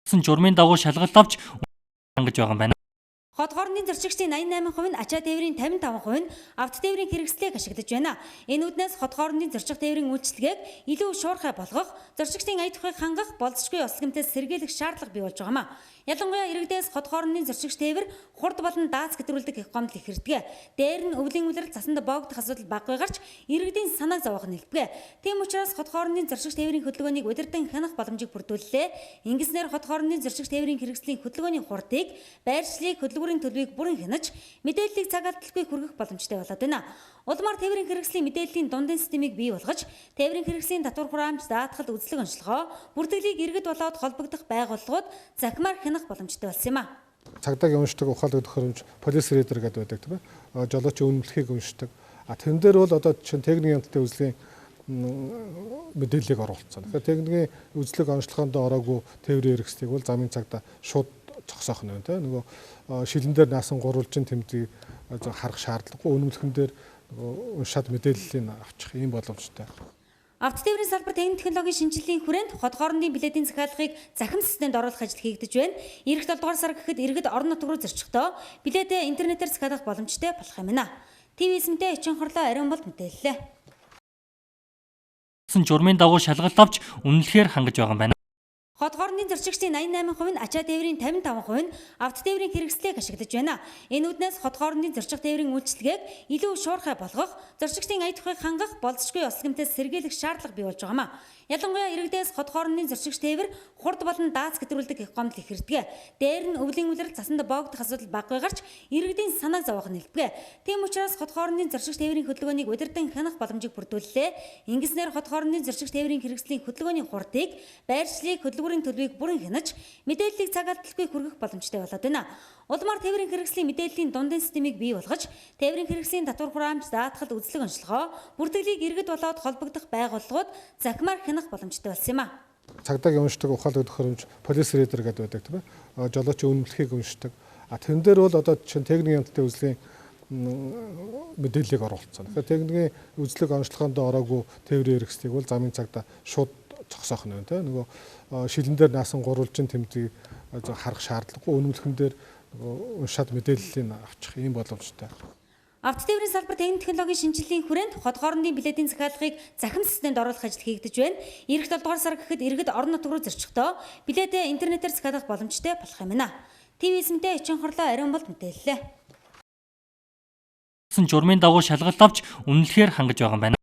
Журмын дагуу шалгалт авч хангаж байгаа юм байна. Хот хоорондын зорчигчдын 88% нь ачаа тээврийн 55% нь авто тээврийн хэрэгслийг ашиглаж байна. Энэ үднээс хот хоорондын зорчих тээврийн үйлчлэгийг илүү шуурхай болгох, зорчигчдын ая тухайг хангах болзошгүй ослогомтойс сэргийлэх шаардлага бий болж байгаамаа. Ялангуяа иргэдээс хот хоорондын зорчигч тээвэр хурд болон дааз гэтрүүлдэг их гомдол их хэрдэг. Дээр нь өвлийн үлрэл засанд боогдох асуудал баггүй гарч иргэдийн санааг зовоох нэлбэг. Тийм учраас хот хоорондын зорчигч тээврийн хөдөлгөөнийг удирдан хянах боломжийг бүрдүүллээ. Ингэснээр хот хоорондын зорчигч тээврийн хэрэгслийн хөдөлгөөний хурдыг, байршлыг, хөдөлгүүрийн төлбөрийг бүрэн хянаж, мэдээллийг цаг алдалгүй хүргэх боломжтой болоод байна. Улмаар тээврийн хэрэгслийн мэдээллийн дундын системийг бий болгож, тээврийн хэрэгслийн татвар хураамж, даатгал, үзлэг онцлогоо, бүртгэлийг иргэд болоод холбогдох байгууллагууд захимаар хянах боломжтой болсон юм а. Цагдаагийн уншдаг, ухаалаг төхөөрөмж, полис рейдер гэдэг байдаг тийм ээ. Жолоочийн үнэмлэхийг уншдаг. Тэрэн дээр бол одоо чинь техникийн хяналтын үзлийн мэдээллийг оруулсан. Тэгэхээр техникийн үзлэг онцлогоонд ороогүй тээврийн хэрэгслийг бол замын цагдаа шууд зогсоох нь тийм ээ. Нөгөө шилэн дээр наасан гурвалжин тэмдгийг харах шаардлагагүй, үнэмлэхэн дээр уншаад мэдээллийг авчих ийм боломжтой. Авто тээврийн салбар техник технологийн шинжилгээний хүрээнд хот хоорондын билетийн захиалгыг захин системд оруулах ажил хийгдэж байна. Ирэх 7 дугаар сар гэхэд иргэд орон нутг руу зорчихдоо билетээ интернетээр захиалах боломжтой болох юм байна. ТV-с-тэй Эчин хорлоо ариун болд мэдээллээ. Журмын дагуу шалгалт авч үнэлэхээр хангаж байгаа юм байна. Хот хоорондын зорчигчдын 88% нь ачаа тээврийн 55% нь авто тээврийн хэрэгслийг ашиглаж байна. Энэ үднээс хот хоорондын зорчих тээврийн үйлчлэгийг илүү шуурхай болгох, зорчигчдын ая тухайг хангах болзошгүй ослогомтойс сэргийлэх шаардлага бий болж байгаамаа. Ялангуяа иргэдээс хот хоорондын зорчигч тээвэр хурд болон дааз гэтрүүлдэг их гомдол их хэрдэг. Дээр нь өвлийн үлрэл засанд боогдох асуудал баггүй гарч иргэдийн санааг зовоох нэлбэг. Тийм учраас хот хоорондын зорчигч тээврийн хөдөлгөөнийг удирдан хянах боломжийг бүрдүүллээ. Ингэснээр хот хоорондын зорчигч тээврийн хэрэгслийн хөдөлгөөний хурдыг, байршлыг, хөдөлгүүрийн төлбөрийг бүрэн хянаж, мэдээллийг цаг алдалгүй хүргэх боломжтой болоод байна. Улмаар тээврийн хэрэгслийн мэдээллийн дундын системийг бий болгож, тээврийн хэрэгслийн татвар хураамж, даатгал, үзлэг онцлогоо, бүртгэлийг иргэд болоод холбогдох байгууллагууд захимаар хянах боломжтой болсон юм а. Цагдаагийн уншдаг, ухаалаг төхөөрөмж, полис рейдер гэдэг байдаг тийм ээ. Жолоочийн үнэмлэхийг уншдаг. Тэрэн дээр бол одоо чинь техникийн хяналтын үзлийн мэдээллийг оруулсан. Тэгэхээр техникийн үзлэг онцлогоонд ороогүй тээврийн хэрэгслийг бол замын цагдаа шууд зогсоох нь тийм ээ. Нөгөө шилэн дээр наасан гурвалжин тэмдгийг харах шаардлагагүй, үнэмлэхэн дээр уншаад мэдээллийг авчих ийм боломжтой. Авто тээврийн салбар техник технологийн шинжилгээний хүрээнд хот хоорондын билетийн захиалгыг захин системд оруулах ажил хийгдэж байна. Ирэх 7 дугаар сар гэхэд иргэд орон нутг руу зорчихдоо билетээ интернетээр захиалах боломжтой болох юм байна. ТV-с-тэй Эчин хорлоо ариун болд мэдээллээ. Журмын дагуу шалгалт авч үнэлэхээр хангаж байгаа юм байна.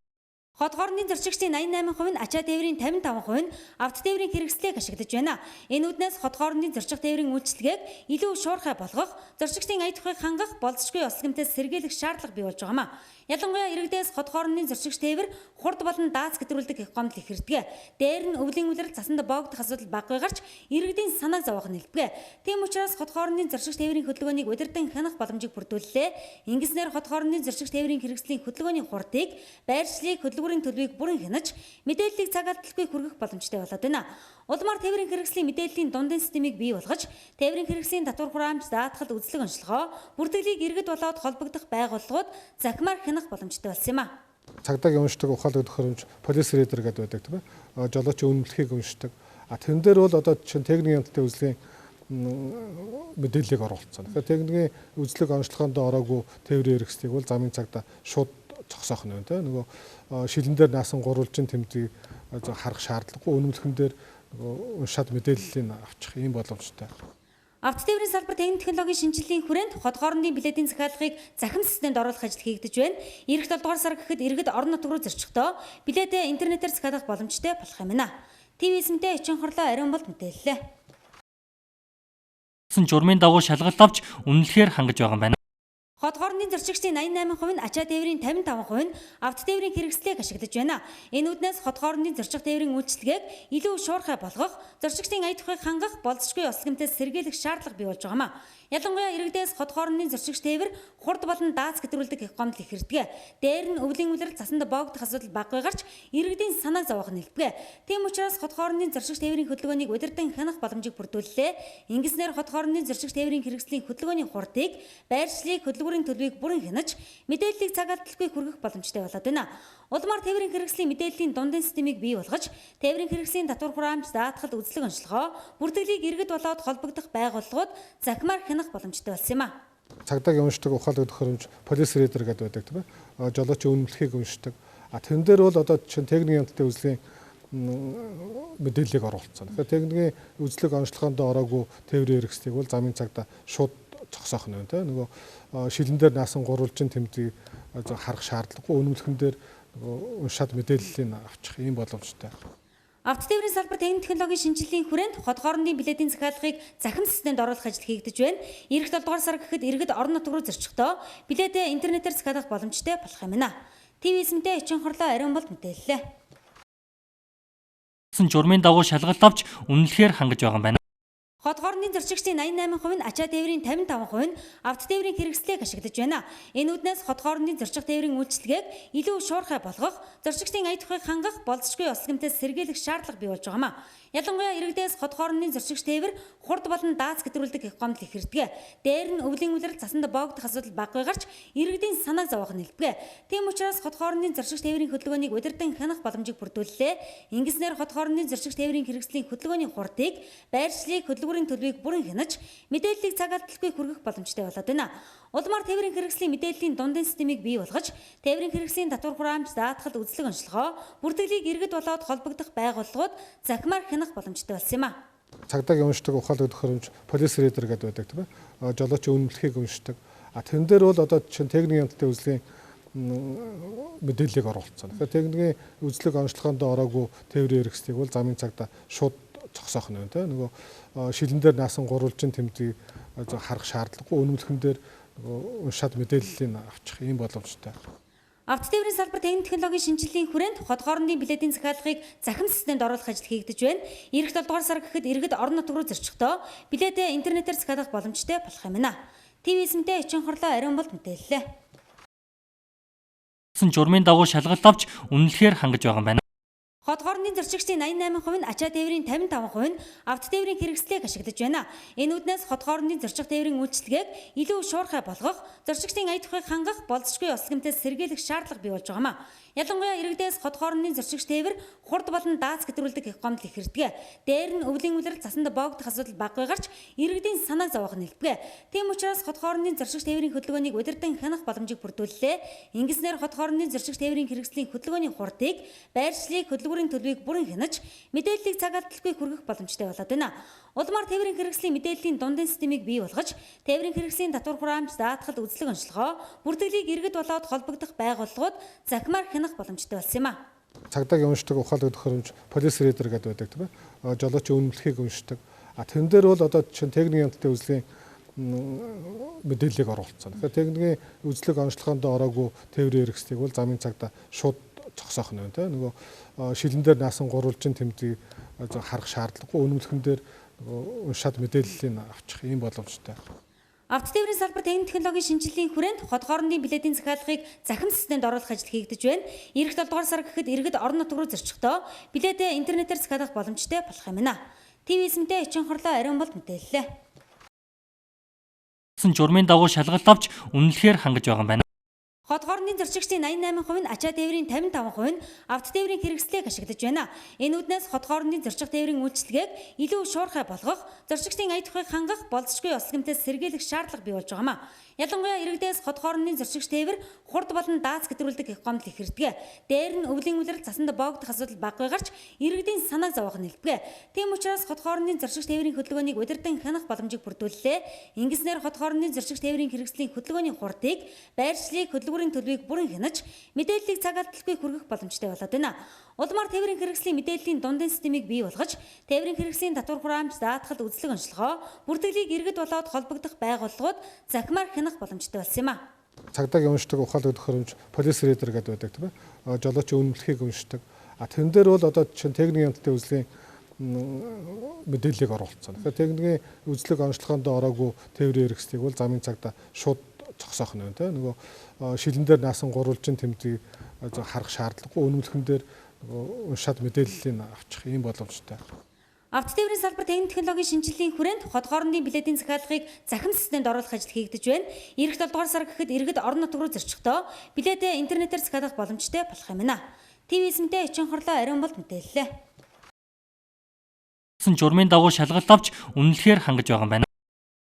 Хот хоорондын зорчигчдын 88% нь ачаа тээврийн 55% нь авто тээврийн хэрэгслийг ашиглаж байна. Энэ үднээс хот хоорондын зорчих тээврийн үйлчлэгийг илүү шуурхай болгох, зорчигчдын ая тухайг хангах болзошгүй ослогомтойс сэргийлэх шаардлага бий болж байгаамаа. Ялангуяа иргэдээс хот хоорондын зорчигч тээвэр хурд болон дааз гэтрүүлдэг их гомдол их хэрдэг. Дээр нь өвлийн үлрэл засанд боогдох асуудал баггүй гарч иргэдийн санааг зовоох нэлбэг. Тийм учраас хот хоорондын зорчигч тээврийн хөдөлгөөнийг удирдан хянах боломжийг бүрдүүллээ. Ингэснээр хот хоорондын зорчигч тээврийн хэрэгслийн хөдөлгөөний хурдыг, байршлыг, хөдөлгүүрийн төлбөрийг бүрэн хянаж, мэдээллийг цаг алдалгүй хүргэх боломжтой болоод байна. Улмаар тээврийн хэрэгслийн мэдээллийн дундын системийг бий болгож, тээврийн хэрэгслийн татвар хураамж, даатгал, үзлэг онцлогоо, бүртгэлийг иргэд болоод холбогдох байгууллагууд захимаар хянах боломжтой болсон юм а. Цагдаагийн уншдаг, ухаалаг төхөөрөмж, полис рейдер гэдэг байдаг тийм ээ. Жолоочийн үнэмлэхийг уншдаг. Тэрэн дээр бол одоо чинь техникийн хяналтын үзлийн мэдээллийг оруулсан. Тэгэхээр техникийн үзлэг онцлогоонд ороогүй тээврийн хэрэгслийг бол замын цагдаа шууд зогсоох нь тийм ээ. Нөгөө шилэн дээр наасан гурвалжин тэмдгийг харах шаардлагагүй, үнэмлэхэн дээр уншаад мэдээллийг авчих ийм боломжтой. Авто тээврийн салбар техник технологийн шинжилгээний хүрээнд хот хоорондын билетийн захиалгыг захин системд оруулах ажил хийгдэж байна. Ирэх 7 дугаар сар гэхэд иргэд орон нутг руу зорчихдоо билетээ интернетээр захиалах боломжтой болох юм байна. ТV-с-тэй Эчин хорлоо ариун болд мэдээллээ. Журмын дагуу шалгалт авч үнэлэхээр хангаж байгаа юм байна. Хот хоорондын зорчигчдын 88% нь ачаа тээврийн 55% нь авто тээврийн хэрэгслийг ашиглаж байна. Энэ үднээс хот хоорондын зорчих тээврийн үйлчлэгийг илүү шуурхай болгох, зорчигчдын ая тухайг хангах болзошгүй ослогомтойс сэргийлэх шаардлага бий болж байгаамаа. Ялангуяа иргэдээс хот хоорондын зорчигч тээвэр хурд болон дааз гэтрүүлдэг их гомдол их хэрдэг. Дээр нь өвлийн үлрэл засанд боогдох асуудал баггүй гарч иргэдийн санааг зовоох нэлбэг. Тийм учраас хот хоорондын зорчигч тээврийн хөдөлгөөнийг удирдан хянах боломжийг бүрдүүллээ. Ингэснээр хот хоорондын зорчигч тээврийн хэрэгслийн хөдөлгөөний хурдыг, байршлыг, хөдөлгүүрийн төлбөрийг бүрэн хянаж, мэдээллийг цаг алдалгүй хүргэх боломжтой болоод байна. Улмаар тээврийн хэрэгслийн мэдээллийн дундын системийг бий болгож, тээврийн хэрэгслийн татвар хураамж даатгал үзлэг онцлогоо, бүртгэлийг иргэд болоод холбогдох байгууллагууд захимаар хянах боломжтой болсон юм а. Цагдаагийн уншдаг ухаалаг төхөөрөмж полис рейдер гэдэг байдаг тийм ээ. Жолооч үнэмлэхийг уншдаг. Тэрэн дээр бол одоо чинь техникийн хяналтын үзлэгийн мэдээллийг оруулсан. Тэгэхээр техникийн үзлэг онцлогоонд ороогүй тээврийн хэрэгслийг бол замын цагта шууд зогсоох нь тийм ээ. Нөгөө шилэн дээр наасан гурвалжин тэмдгийг харах шаардлагагүй, үнэмлэхэн дээр уншаад мэдээллийг авчих ийм боломжтой. Автотээврийн салбар техник технологийн шинжилгээний хүрээнд хот хоорондын билетийн захиалгыг захим системд оруулах ажил хийгдэж байна. Ирэх 7 дугаар сар гэхэд иргэд орон нутг руу зөрчихдөө билетээ интернетээр захиалах боломжтой болох юм байна. ТV-снтэй Эчин хорлоо ариун болд мэдээллээ. Журмын дагуу шалгалт авч үнэлэхээр хангаж байгаа юм байна. Хот хоорондын зорчигчдын 88% нь ачаа тээврийн 55% нь автотээврийн хэрэгслийг ашиглаж байна. Энэ үднээс хот хоорондын зорчих тээврийн үйлчилгээг илүү шуурхай болгох, зорчигчдын ая тухайг хангах болцсогүй ослогомтойс сэргийлэх шаардлага бий болж байгаа юм а. Ялангуяа иргэдээс хот хоорондын зорчигч тээвэр хурд болон дааз гэтрүүлдэг их гомдол их хэрдэг. Дээр нь өвлийн үлрэл цасанд боогдох асуудал баггүй гарч иргэдийн санаа зовоох нэлбэг. Тийм учраас хот хоорондын зорчигч тээврийн хөдөлгөөнийг удирдан хянах боломжийг бүрдүүллээ. Ингэснээр хот хоорондын зорчигч тээврийн хэрэгслийн хөдөлгөөний хурдыг, байршлыг, хөдөлгүүрийн төлбөрийг бүрэн хянаж, мэдээллийг цаг алдалгүй хүргэх боломжтой болоод байна. Улмаар тээврийн хэрэгслийн мэдээллийн дундын системийг бий болгож, тээврийн хэрэгслийн татвар хураамж даатгал үзлэг онцлогоо, бүртгэлийг иргэд болоод холбогдох байгууллагууд захимаар хянах боломжтой болсон юм а. Цагдаагийн уншдаг ухаалаг төхөөрөмж полис рейдер гэдэг байдаг тийм ээ. Жолооч үнэмлэхийг уншдаг. Тэрэн дээр бол одоо чинь техникийн хяналтын үзлэгийн мэдээллийг оруулсан. Тэгэхээр техникийн үзлэг онцлогоонд ороогүй тээврийн хэрэгслийг бол замын цагта шууд зогсоох нь тийм ээ. Нөгөө шилэн дээр наасан гурвалжин тэмдгийг харах шаардлагагүй, үнэмлэхэн дээр уншаад мэдээллийг авчих ийм боломжтой. Автотээврийн салбар техник технологийн шинжилгээний хүрээнд хот хоорондын билетийн захиалгыг захим системд оруулах ажил хийгдэж байна. Ирэх 7 дугаар сар гэхэд иргэд орон нутг руу зөрчихдөө билетээ интернетээр захиалах боломжтой болох юм байна. ТV-снтэй Эчин хорлоо ариун болд мэдээллээ. Журмын дагуу шалгалт авч үнэлэхээр хангаж байгаа юм байна. Хот хоорондын зорчигчдын 88% нь ачаа тээврийн 55% нь автотээврийн хэрэгслийг ашиглаж байна. Энэ үднээс хот хоорондын зорчих тээврийн үйлчилгээг илүү шуурхай болгох, зорчигчдын ая тухайг хангах болцсогүй ослогомтойс сэргийлэх шаардлага бий болж байгаа юм а. Ялангуяа иргэдээс хот хоорондын зорчигч тээвэр хурд болон дааз гэтрүүлдэг их гомдол их хэрдэг. Дээр нь өвлийн үлрэл цасанд боогдох асуудал баггүй гарч иргэдийн санаа зовоох нэлбэг. Тийм учраас хот хоорондын зорчигч тээврийн хөдөлгөөнийг удирдан хянах боломжийг бүрдүүллээ. Ингэснээр хот хоорондын зорчигч тээврийн хэрэгслийн хөдөлгөөний хурдыг, байршлыг, хөдөлгүүрийн төлбөрийг бүрэн хянаж, мэдээллийг цаг алдалгүй хүргэх боломжтой болоод байна. Улмаар тээврийн хэрэгслийн мэдээллийн дундын системийг бий болгож, тээврийн хэрэгслийн татвар хураамж даатгал үзлэг онцлогоо, бүртгэлийг иргэд болоод холбогдох байгууллагууд захимаар хянах боломжтой болсон юм а. Цагдаагийн уншдаг ухаалаг төхөөрөмж полис рейдер гэдэг байдаг тийм ээ. Жолооч үнэмлэхийг уншдаг. Тэрэн дээр бол одоо чинь техникийн хяналтын үзлэгийн мэдээллийг оруулсан. Тэгэхээр техникийн үзлэг онцлогоонд ороогүй тээврийн хэрэгслийг бол замын цагта шууд зогсоох нь тийм ээ. Нөгөө шилэн дээр наасан гурвалжин тэмдгийг харах шаардлагагүй, үнэмлэхэн дээр уншаад мэдээллийг авчих ийм боломжтой. Автотээврийн салбар техник технологийн шинжилгээний хүрээнд хот хоорондын билетийн захиалгыг захим системд оруулах ажил хийгдэж байна. Ирэх 7 дугаар сар гэхэд иргэд орон нутг руу зөрчихдөө билетээ интернетээр захиалах боломжтой болох юм байна. ТV-снтэй Эчин хорлоо ариун болд мэдээллээ. Журмын дагуу шалгалт авч үнэлэхээр хангаж байгаа юм байна. Хот хоорондын зорчигчдын 88% нь ачаа тээврийн 55% нь автотээврийн хэрэгслийг ашиглаж байна. Энэ үднээс хот хоорондын зорчих тээврийн үйлчилгээг илүү шуурхай болгох, зорчигчдын ая тухайг хангах болцсогүй ослогомтойс сэргийлэх шаардлага бий болж байгаа юм а. Ялангуяа иргэдээс хот хоорондын зорчигч тээвэр хурд болон дааз гэтрүүлдэг их гомдол их хэрдэг. Дээр нь өвлийн үлрэл цасанд боогдох асуудал баггүй гарч иргэдийн санаа зовоох нэлбэг. Тийм учраас хот хоорондын зорчигч тээврийн хөдөлгөөнийг удирдан хянах боломжийг бүрдүүллээ. Ингэснээр хот хоорондын зорчигч тээврийн хэрэгслийн хөдөлгөөний хурдыг, байршлыг, хөдөлгүүрийн төлбөрийг бүрэн хянаж, мэдээллийг цаг алдалгүй хүргэх боломжтой болоод байна. Улмаар тээврийн хэрэгслийн мэдээллийн дундын системийг бий болгож, тээврийн хэрэгслийн татвар хураамж даатгал үзлэг онцлогоо, бүртгэлийг иргэд болоод холбогдох байгууллагууд захимаар хянах боломжтой болсон юм а. Цагдаагийн уншдаг ухаалаг төхөөрөмж полис рейдер гэдэг байдаг тийм ээ. Жолооч үнэмлэхийг уншдаг. Тэрэн дээр бол одоо чинь техникийн хяналтын үзлэгийн мэдээллийг оруулсан. Тэгэхээр техникийн үзлэг онцлогоонд ороогүй тээврийн хэрэгслийг бол замын цагта шууд зогсоох нь тийм ээ. Нөгөө шилэн дээр наасан гурвалжин тэмдгийг харах шаардлагагүй, үнэмлэхэн дээр уншаад мэдээллийг авчих ийм боломжтой. Авто тээврийн салбар техник технологийн шинжилгээний хүрээнд хот хоорондын билетийн захиалгыг захин системд оруулах ажил хийгдэж байна. Ирэх 7 дугаар сар гэхэд иргэд орон нутг руу зорчихдоо билетээ интернетээр захиалах боломжтой болох юм байна. ТV-снтэй Эчин хорлоо ариун бол мэдээллээ. Журмын дагуу шалгалт авч үнэлэхээр хангаж байгаа юм байна.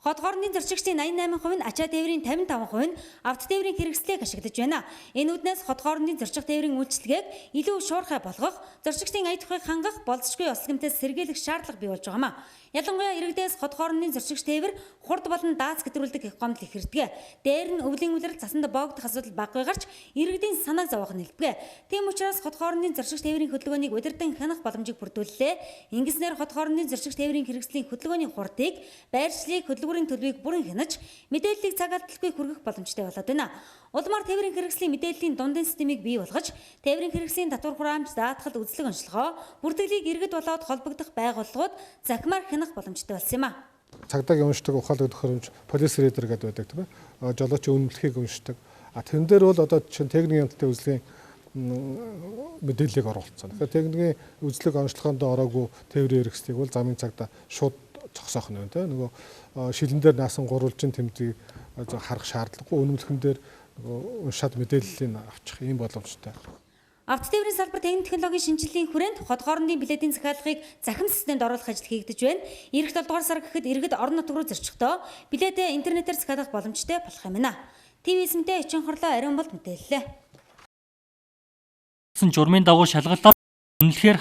Хот хоорондын зорчигчдын 88% нь ачаа тээврийн 55% нь авто тээврийн хэрэгслийг ашиглаж байна. Энэ үднээс хот хоорондын зорчих тээврийн үйлчилгээг илүү шуурхай болгох, зорчигчдын ая тухайг хангах болзошгүй ослогомтойс сэргийлэх шаардлага бий болж байгаа маа. Ялангуяа иргэдээс хот хоорондын зорчигч тээвэр хурд болон дааз гэтрүүлдэг их гомдол ихэрдэг. Дээр нь өвлийн үлрэл засанд боогдох асуудал баггүй гарч иргэдийн санааг зовоох нэлбгэ. Тийм учраас хот хоорондын зорчигч тээврийн хөдөлгөөнийг удирдан хянах боломжийг бүрдүүллээ. Ингэснээр хот хоорондын зорчигч тээврийн хэрэгслийн хөдөлгөөний хурдыг, байршлыг, хөдөлгүүрийн төлөвийг бүрэн хянаж, мэдээллийг цаг алдалгүй хүргэх боломжтой болоод байна. Улмаар тээврийн хэрэгслийн мэдээллийн дундын системийг бий болгож, тээврийн хэрэгслийн татвар хураамж, даатгал, үзлэг онцлогоо, бүртгэлийг иргэд болоод холбогдох байгууллагууд захимаар хянах боломжтой болсон юм а. Цагдаагийн уншдаг, ухаалаг төхөөрөмж, полис рейдер гэдэг байдаг тийм ээ. Жолоочийн үнэмлэхийг уншдаг. Тэрэн дээр бол одоо чинь техникийн хяналтын үзлэгийн мэдээллийг оруулсан. Тэгэхээр техникийн үзлэг онцлогоонд ороогүй тээврийн хэрэгслийг бол замын цагдаа шууд зогсоох нь байна тийм. Нөгөө шилэн дээр наасан гурвалжин тэмдгийг харах шаардлагагүй, үнэмлэхэн дээр уншаад мэдээллийг авчих ийм боломжтой. Авто тээврийн салбар техник технологийн шинжилгээний хүрээнд хот хоорондын билетийн захиалгыг захин системд оруулах ажил хийгдэж байна. Ирэх 7 дугаар сар гэхэд иргэд орон нутг руу зорчихдоо билетээ интернетээр захиалах боломжтой болох юм байна. ТV-снтэй Эчин хорлоо ариун бол мэдээллээ. Журмын дагуу шалгалт авч үнэлэхээр